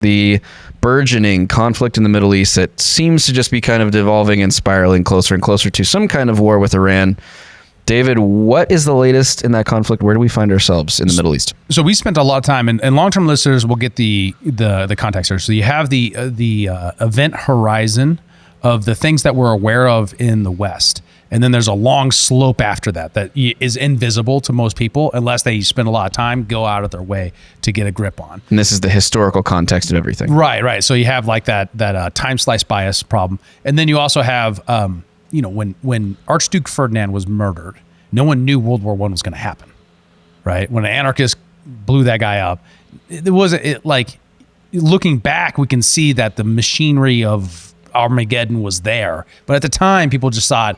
the burgeoning conflict in the Middle East that seems to just be kind of devolving and spiraling closer and closer to some kind of war with Iran. David, what is the latest in that conflict? Where do we find ourselves in the Middle East? So we spent a lot of time, and long-term listeners will get the context here. So you have the event horizon of the things that we're aware of in the West. And then there's a long slope after that is invisible to most people unless they spend a lot of time, go out of their way to get a grip on. And this is the historical context of everything. Right. So you have like that time slice bias problem. And then you also have, when Archduke Ferdinand was murdered, no one knew World War I was going to happen, right? When an anarchist blew that guy up, looking back, we can see that the machinery of Armageddon was there. But at the time, people just thought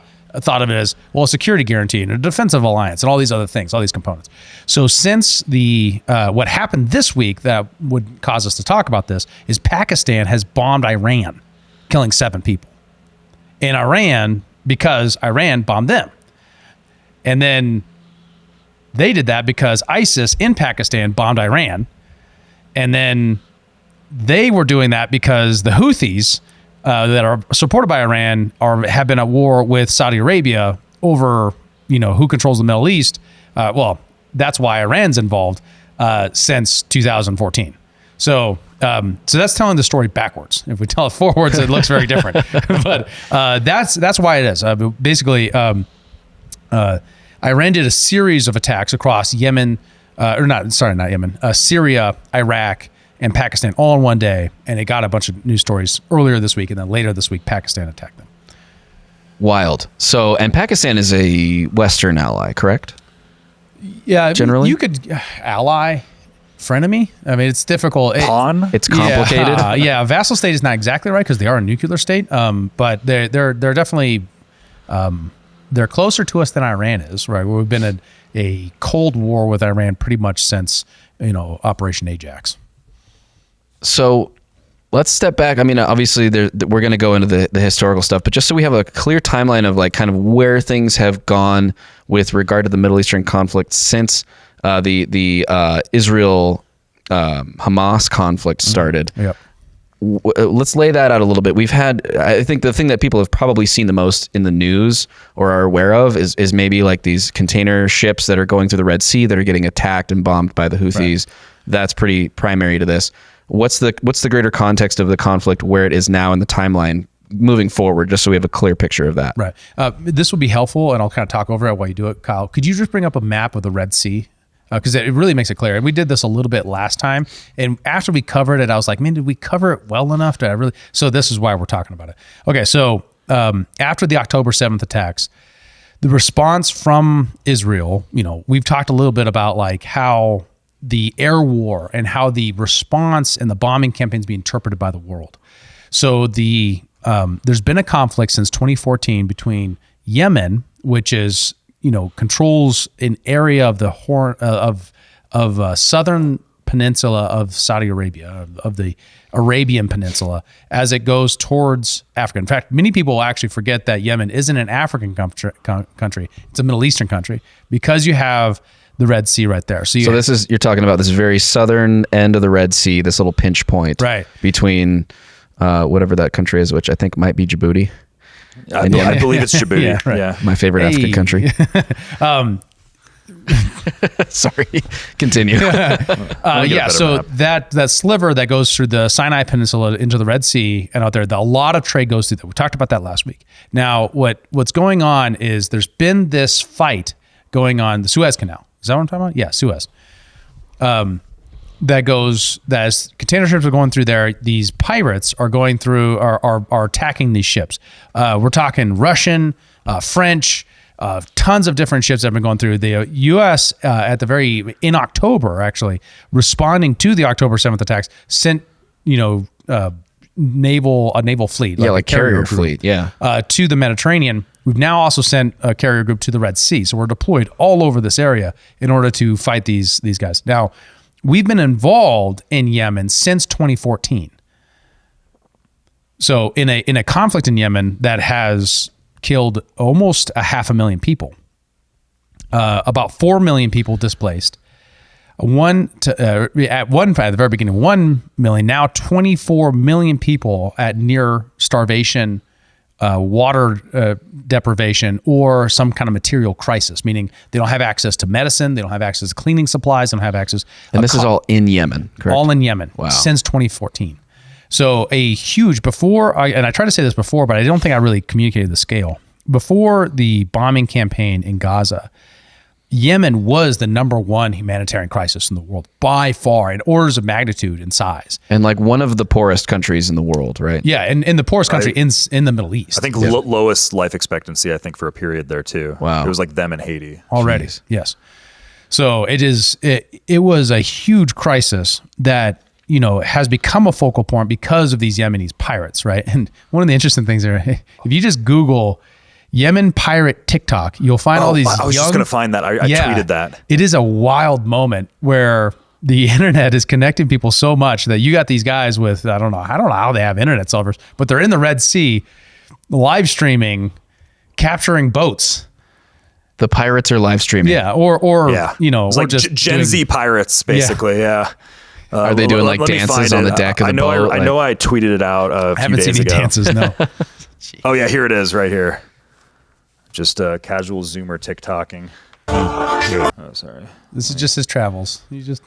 of it as, well, a security guarantee and a defensive alliance and all these other things, all these components. So since what happened this week that would cause us to talk about this is Pakistan has bombed Iran, killing 7 people. And Iran, because Iran bombed them. And then they did that because ISIS in Pakistan bombed Iran. And then they were doing that because the Houthis, that are supported by Iran have been at war with Saudi Arabia over, who controls the Middle East. That's why Iran's involved since 2014. So that's telling the story backwards. If we tell it forwards, it looks very different. But that's why it is. Basically, Iran did a series of attacks across Yemen, Syria, Iraq, and Pakistan all in one day, and it got a bunch of news stories earlier this week, and then later this week, Pakistan attacked them. Wild. So, and Pakistan is a Western ally, correct? Yeah, generally you could ally, frenemy. I mean, it's difficult. Pawn. It's complicated. Yeah, vassal state is not exactly right because they are a nuclear state, but they're definitely they're closer to us than Iran is. Right, we've been in a cold war with Iran pretty much since Operation Ajax. So let's step back. I mean, obviously we're going to go into the historical stuff, but just so we have a clear timeline of like kind of where things have gone with regard to the Middle Eastern conflict since the Israel Hamas conflict started. Yep. Let's lay that out a little bit. I think the thing that people have probably seen the most in the news or are aware of is maybe like these container ships that are going through the Red Sea that are getting attacked and bombed by the Houthis. Right. That's pretty primary to this. What's the greater context of the conflict, where it is now in the timeline moving forward, just so we have a clear picture of that? Right. This will be helpful, and I'll kind of talk over it while you do it. Kyle, could you just bring up a map of the Red Sea? Because it really makes it clear. And we did this a little bit last time, and after we covered it, I was like, man, did we cover it well enough? So this is why we're talking about it. Okay, so after the October 7th attacks, the response from Israel, we've talked a little bit about like how the air war and how the response and the bombing campaigns be interpreted by the world. So there's been a conflict since 2014 between Yemen, which is controls an area of the Horn of southern peninsula of Saudi Arabia, of the Arabian Peninsula, as it goes towards Africa. In fact, many people actually forget that Yemen isn't an African country; it's a Middle Eastern country because you have the Red Sea right there. So you're talking about this very southern end of the Red Sea, this little pinch point, right, between whatever that country is, which I think might be Djibouti. I believe it's Djibouti. Yeah, right. Yeah, my favorite African country. Sorry, continue. So that sliver that goes through the Sinai Peninsula into the Red Sea and out there, a lot of trade goes through that. We talked about that last week. Now, what's going on is there's been this fight going on the Suez Canal. Is that what I'm talking about? Yeah, Suez. As container ships are going through there, these pirates are going through, are attacking these ships. We're talking Russian, French, tons of different ships that have been going through. The U.S. In October, actually, responding to the October 7th attacks, sent, a naval fleet. Like carrier fleet, to the Mediterranean. We've now also sent a carrier group to the Red Sea. So we're deployed all over this area in order to fight these guys. Now, we've been involved in Yemen since 2014. So in a conflict in Yemen that has killed almost 500,000 people, about 4 million people displaced. at the very beginning, 1 million, now 24 million people at near starvation, water deprivation, or some kind of material crisis, meaning they don't have access to medicine, they don't have access to cleaning supplies, they don't have access. And this is all in Yemen, correct? All in Yemen, Wow. since 2014. So a huge, and I tried to say this before, but I don't think I really communicated the scale. Before the bombing campaign in Gaza, Yemen was the number one humanitarian crisis in the world by far, in orders of magnitude in size. And like one of the poorest countries in the world, right? Yeah, and in the poorest country in the Middle East. I think lowest life expectancy, I think, for a period there too. Wow. It was like them in Haiti. Already. Jeez. Yes. So it was a huge crisis that, has become a focal point because of these Yemeni pirates, right? And one of the interesting things there, if you just Google Yemen pirate TikTok, you'll find all these I was just going to find that. I tweeted that. It is a wild moment where the internet is connecting people so much that you got these guys with, I don't know how they have internet servers, but they're in the Red Sea live streaming, capturing boats. The pirates are live streaming. Yeah. Or it's we're like just Gen Z pirates, basically. Yeah. Are they doing like dances on the deck of the boat? I know I tweeted it out a few days ago. I haven't seen any dances, no. Oh yeah, here it is right here. Just casual Zoomer TikToking. Oh, sorry. This is just his travels. You just...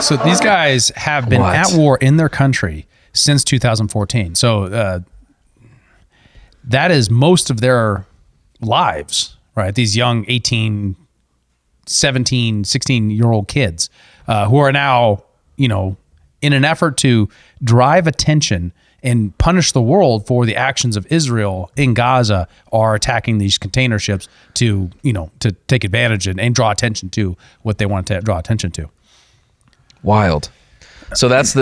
So these guys have been at war in their country since 2014. So that is most of their lives, right? These young 18, 17, 16-year-old kids who are now, in an effort to drive attention and punish the world for the actions of Israel in Gaza, are attacking these container ships to take advantage and draw attention to what they want to draw attention to. Wild. So that's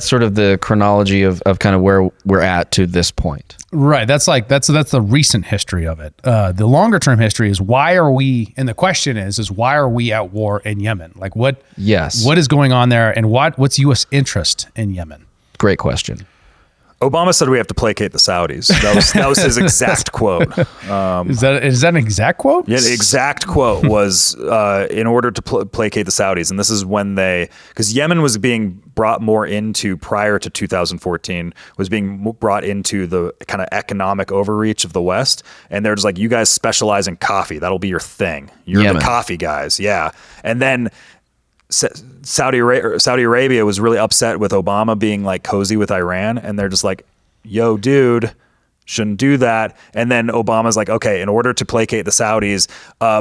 sort of the chronology of kind of where we're at to this point. Right. That's the recent history of it. The longer term history is why are we, and the question is why are we at war in Yemen? Like what is going on there, and what's U.S. interest in Yemen? Great question. Obama said we have to placate the Saudis. That was his exact quote. Is that an exact quote? Yeah, the exact quote was in order to placate the Saudis. And this is when because Yemen was being brought more into, prior to 2014, was being brought into the kind of economic overreach of the West. And they're just like, you guys specialize in coffee. That'll be your thing. You're Yemen. the coffee guys. Yeah. And then Saudi Arabia was really upset with Obama being like cozy with Iran, and they're just like, yo, dude, shouldn't do that. And then Obama's like, okay, in order to placate the Saudis,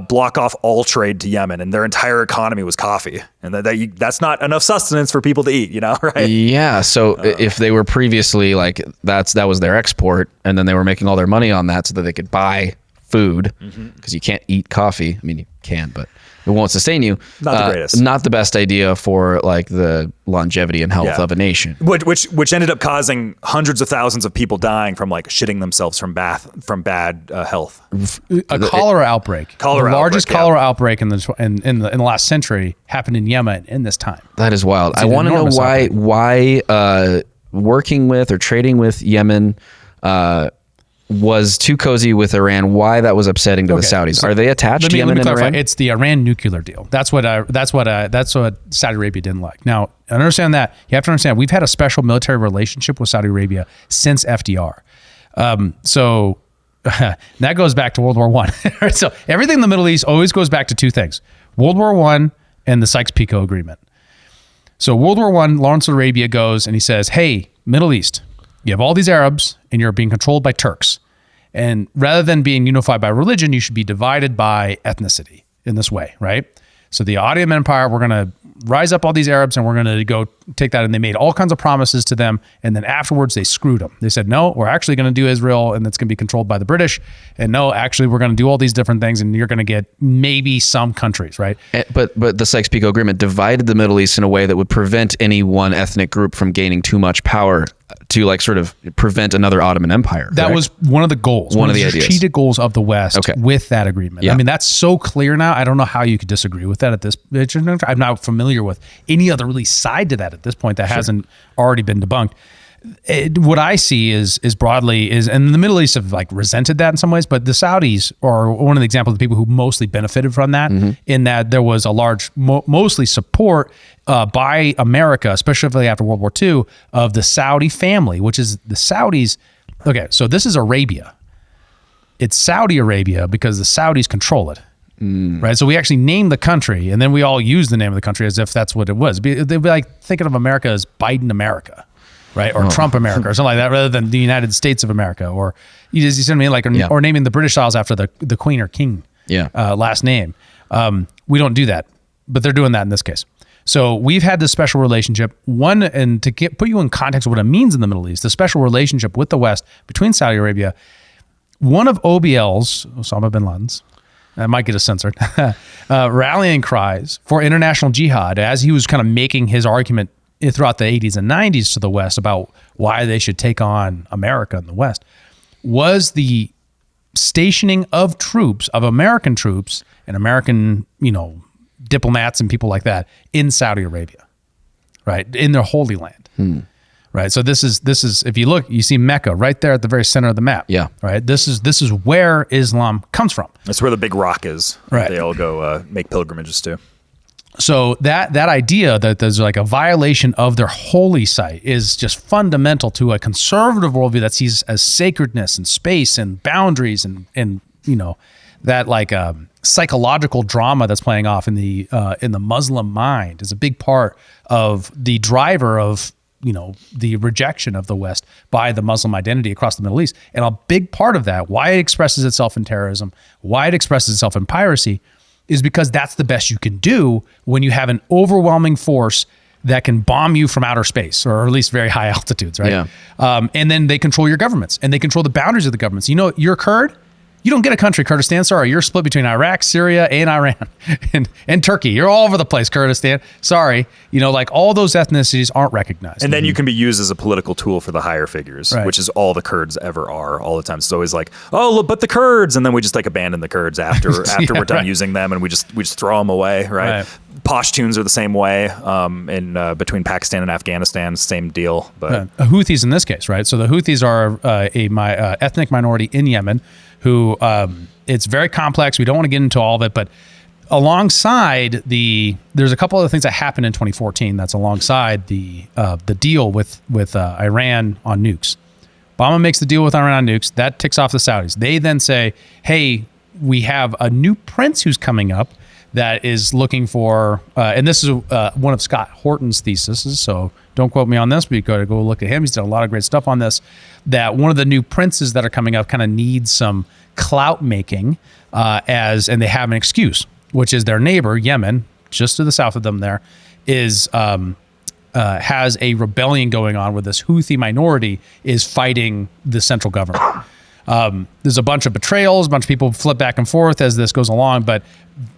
block off all trade to Yemen, and their entire economy was coffee, and that's not enough sustenance for people to eat, right? Yeah. So if they were previously like that was their export, and then they were making all their money on that so that they could buy food, because you can't eat coffee. I mean, you can, but it won't sustain you. Not the greatest. Not the best idea for like the longevity and health of a nation. Which ended up causing hundreds of thousands of people dying from like shitting themselves from bad health. A cholera outbreak. The largest cholera outbreak in the last century happened in Yemen in this time. That is wild. I want to know why working with or trading with Yemen was too cozy with Iran, why that was upsetting to the Saudis. Are they attached to Yemen and Iran? It's the Iran nuclear deal. That's what Saudi Arabia didn't like. Now, understand that. You have to understand, we've had a special military relationship with Saudi Arabia since FDR. So that goes back to World War I. So everything in the Middle East always goes back to two things: World War I and the Sykes-Picot Agreement. So World War I, Lawrence of Arabia goes and he says, hey, Middle East, you have all these Arabs and you're being controlled by Turks. And rather than being unified by religion, you should be divided by ethnicity in this way, right? So the Ottoman Empire, we're going to rise up all these Arabs and we're going to go take that. And they made all kinds of promises to them. And then afterwards they screwed them. They said, no, we're actually going to do Israel and it's going to be controlled by the British. And no, actually we're going to do all these different things and you're going to get maybe some countries, right? But the Sykes-Picot Agreement divided the Middle East in a way that would prevent any one ethnic group from gaining too much power to like sort of prevent another Ottoman Empire. That correct? was one of the goals. One of the ideas. strategic goals of the West Okay. with that agreement. Yeah. I mean, that's so clear now. I don't know how you could disagree with that at this. I'm not familiar with any other really side to that at this point that hasn't already been debunked. What I see is broadly and the Middle East have like resented that in some ways, but the Saudis are one of the examples of people who mostly benefited from that, in that there was a large, mostly support by America, especially after World War II, of the Saudi family, which is the Saudis. Okay, so this is Arabia. It's Saudi Arabia because the Saudis control it. Right. So we actually named the country, and then we all use the name of the country as if that's what it was. They'd be like thinking of America as Biden America. Right, or Trump America, or something like that, rather than the United States of America, or you see what I mean, like, or naming the British Isles after the Queen or King, last name. We don't do that, but they're doing that in this case. So we've had this special relationship. And to put you in context of what it means in the Middle East, the special relationship with the West between Saudi Arabia. One of OBL's, Osama bin Laden's, I might get us censored, rallying cries for international jihad as he was kind of making his argument throughout the 80s and 90s to the West about why they should take on America in the West, was the stationing of troops, of American troops and American, diplomats and people like that in Saudi Arabia, right, in their Holy Land, right. So this is if you look, you see Mecca right there at the very center of the map, right. This is where Islam comes from. That's where the big rock is. Right. They all go make pilgrimages to. So that idea that there's like a violation of their holy site is just fundamental to a conservative worldview that sees as sacredness and space and boundaries and that like psychological drama that's playing off in the Muslim mind is a big part of the driver of the rejection of the West by the Muslim identity across the Middle East. And a big part of that, why it expresses itself in terrorism, why it expresses itself in piracy, is because that's the best you can do when you have an overwhelming force that can bomb you from outer space, or at least very high altitudes, right? Yeah. And then they control your governments, and they control the boundaries of the governments. You're a Kurd, you don't get a country, Kurdistan. Sorry, you're split between Iraq, Syria, and Iran, and Turkey. You're all over the place, Kurdistan. Sorry, like all those ethnicities aren't recognized. And then you can be used as a political tool for the higher figures, Right. which is all the Kurds ever are all the time. So it's always like, oh, look, but the Kurds, and then we just like abandon the Kurds after we're done using them, and we just throw them away, right? Pashtuns are the same way in between Pakistan and Afghanistan, same deal. But Houthis in this case, right? So the Houthis are a ethnic minority in Yemen who it's very complex. We don't want to get into all of it, but alongside there's a couple other things that happened in 2014 that's alongside the deal with Iran on nukes. Obama makes the deal with Iran on nukes. That ticks off the Saudis. They then say, hey, we have a new prince who's coming up that is looking for, and this is one of Scott Horton's theses, so don't quote me on this, but you got to go look at him. He's done a lot of great stuff on this, that one of the new princes that are coming up kind of needs some clout making and they have an excuse, which is their neighbor, Yemen, just to the south of them there, has a rebellion going on where this Houthi minority is fighting the central government. There's a bunch of betrayals, a bunch of people flip back and forth as this goes along, but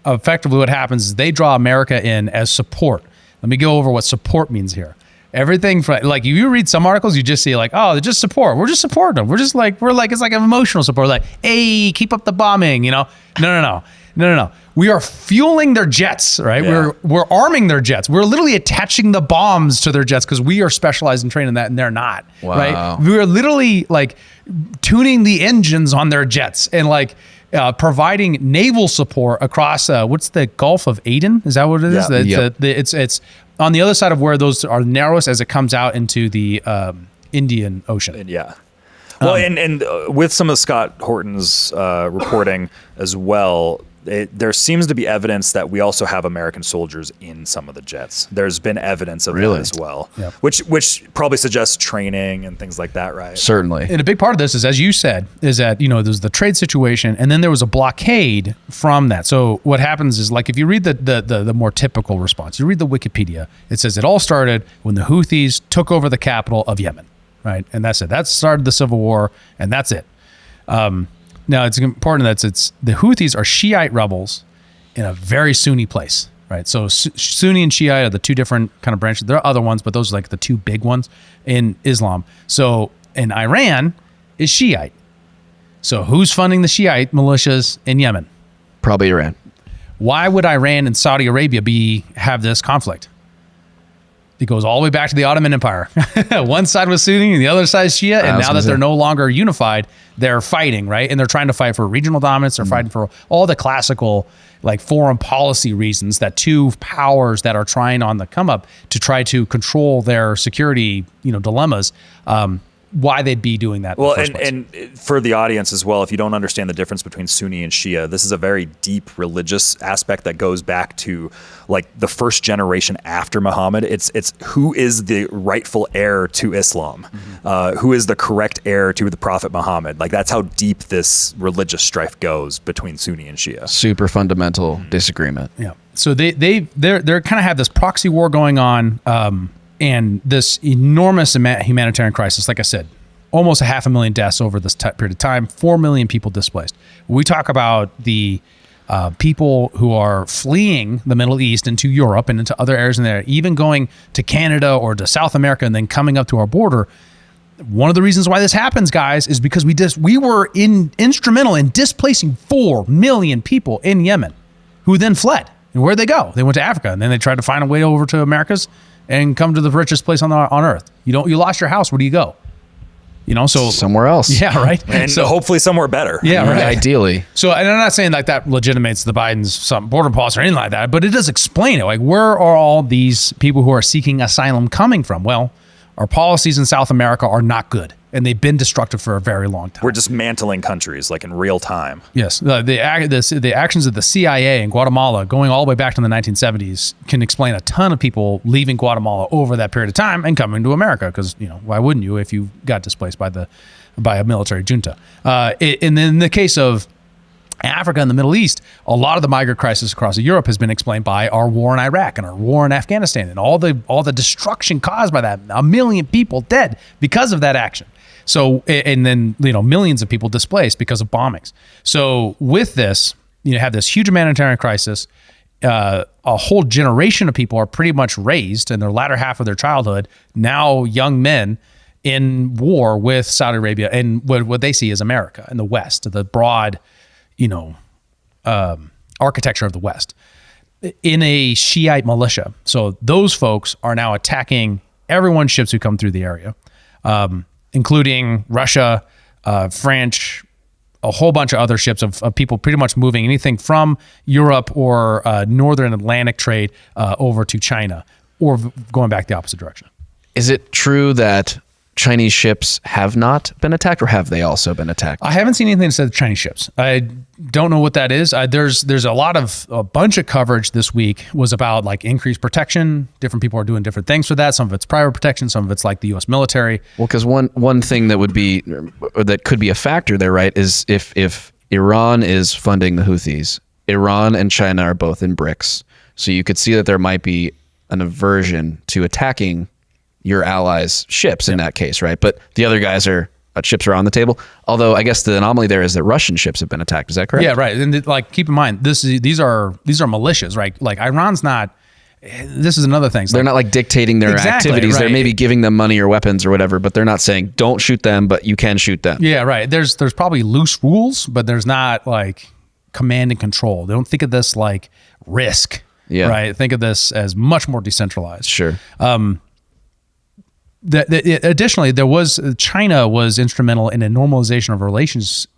effectively what happens is they draw America in as support. Let me go over what support means here. Everything from, like, if you read some articles, you just see like, oh, they're just support. We're just supporting them. It's like an emotional support. Like, hey, keep up the bombing, No. We are fueling their jets, right? Yeah. We're arming their jets. We're literally attaching the bombs to their jets because we are specialized in training that, and they're not. Wow. Right? We are literally like tuning the engines on their jets and like providing naval support across what's the Gulf of Aden? Is that what it is? Yeah. It's on the other side of where those are narrowest as it comes out into the Indian Ocean. Yeah. Well, and with some of Scott Horton's reporting as well, there seems to be evidence that we also have American soldiers in some of the jets. There's been evidence of that as well, Yep. which probably suggests training and things like that, right? Certainly. And a big part of this is, as you said, is that, there's the trade situation, and then there was a blockade from that. So what happens is, like, if you read the more typical response, you read the Wikipedia, it says it all started when the Houthis took over the capital of Yemen, right? And that's it. That started the civil war, and that's it. Now, it's important that it's the Houthis are Shiite rebels in a very Sunni place, right? So Sunni and Shiite are the two different kind of branches. There are other ones, but those are like the two big ones in Islam. So in Iran is Shiite. So who's funding the Shiite militias in Yemen? Probably Iran. Why would Iran and Saudi Arabia have this conflict? It goes all the way back to the Ottoman Empire. One side was Sunni and the other side is Shia. And now that they're no longer unified, they're fighting, right? And they're trying to fight for regional dominance. They're fighting for all the classical like foreign policy reasons that two powers that are trying on the come up to try to control their security, dilemmas. Why they'd be doing that. Well, and for the audience as well, if you don't understand the difference between Sunni and Shia, this is a very deep religious aspect that goes back to like the first generation after Muhammad. It's who is the rightful heir to Islam, who is the correct heir to the Prophet Muhammad. Like that's how deep this religious strife goes between Sunni and Shia. Super fundamental disagreement. Yeah. So they're kind of have this proxy war going on. And this enormous humanitarian crisis, like I said, almost 500,000 deaths over this period of time, 4 million people displaced. We talk about the people who are fleeing the Middle East into Europe and into other areas in there, even going to Canada or to South America and then coming up to our border. One of the reasons why this happens, guys, is because we were instrumental in displacing 4 million people in Yemen who then fled. And where'd they go? They went to Africa, and then they tried to find a way over to Americas and come to the richest place on earth. You lost your house. Where do you go? So somewhere else. Yeah, right. And so hopefully somewhere better. Yeah, right. Ideally. So, and I'm not saying like that legitimates the Biden's border policy or anything like that, but it does explain it. Like, where are all these people who are seeking asylum coming from? Well, our policies in South America are not good, and they've been destructive for a very long time. We're dismantling countries like in real time. Yes, the actions of the CIA in Guatemala going all the way back to the 1970s can explain a ton of people leaving Guatemala over that period of time and coming to America because why wouldn't you if you got displaced by a military junta? And then in the case of Africa and the Middle East, a lot of the migrant crisis across Europe has been explained by our war in Iraq and our war in Afghanistan and all the destruction caused by that. 1 million people dead because of that action. So, and then, millions of people displaced because of bombings. So with this, you have this huge humanitarian crisis. A whole generation of people are pretty much raised in their latter half of their childhood, now young men in war with Saudi Arabia and what they see as America and the West, the broad, architecture of the West in a Shiite militia. So those folks are now attacking everyone's ships who come through the area, including Russia, French, a whole bunch of other ships of people pretty much moving anything from Europe or northern Atlantic trade over to China or going back the opposite direction. Is it true that Chinese ships have not been attacked, or have they also been attacked? I haven't seen anything that said Chinese ships. I don't know what that is. There's a bunch of coverage this week was about like increased protection. Different people are doing different things for that. Some of it's private protection. Some of it's like the U.S. military. Well, because one thing that could be a factor there, right, is if Iran is funding the Houthis, Iran and China are both in BRICS, so you could see that there might be an aversion to attacking your allies' ships in that case, right? But the other guys ships are on the table. Although I guess the anomaly there is that Russian ships have been attacked. Is that correct? Yeah, right. And like, keep in mind, these are militias, right? Like Iran's not. This is another thing. They're not like dictating their activities. Right. They're maybe giving them money or weapons or whatever, but they're not saying don't shoot them, but you can shoot them. Yeah, right. There's probably loose rules, but there's not like command and control. They don't think of this like risk. Yeah. Right. Think of this as much more decentralized. Sure. Additionally, China was instrumental in a normalization of relations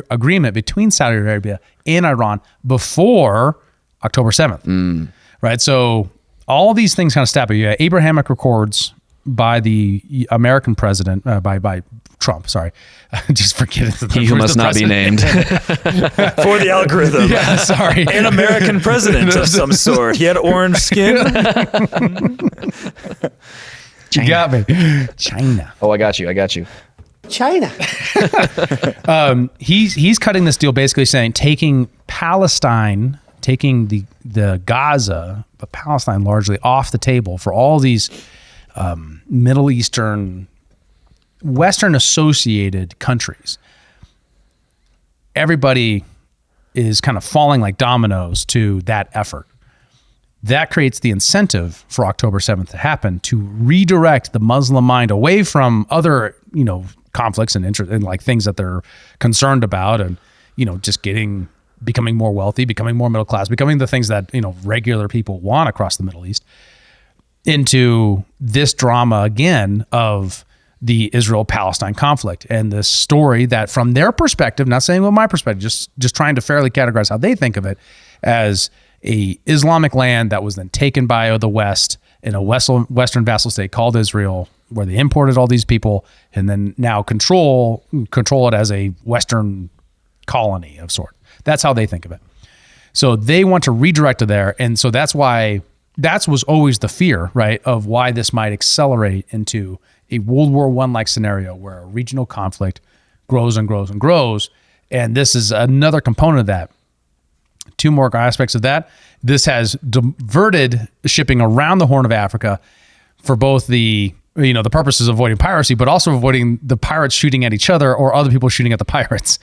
agreement between Saudi Arabia and Iran before October 7th. Right. So all these things kind of step. You have Abrahamic Accords by the American president, by Trump. Sorry, just forget it. He who must not be named. For the algorithm. Yeah, sorry. An American president of some sort. He had orange skin. You got me. China. Oh, I got you. China. He's cutting this deal, basically saying taking Palestine, taking the Gaza, but Palestine largely off the table for all these Middle Eastern, Western associated countries. Everybody is kind of falling like dominoes to that effort. that creates the incentive for October 7th to happen, to redirect the Muslim mind away from other, conflicts and interest and like things that they're concerned about, and, just becoming more wealthy, becoming more middle class, becoming the things that, regular people want across the Middle East, into this drama again of the Israel-Palestine conflict, and this story that from their perspective, not saying with my perspective, just trying to fairly categorize how they think of it, as a Islamic land that was then taken by the West in a Western vassal state called Israel, where they imported all these people and then now control it as a Western colony of sort. That's how they think of it. So they want to redirect it there. And so that was always the fear, right, of why this might accelerate into a World War I like scenario where a regional conflict grows and grows and grows. And this is another component of that. Two more aspects of that. This has diverted shipping around the Horn of Africa for both the purposes of avoiding piracy, but also avoiding the pirates shooting at each other or other people shooting at the pirates.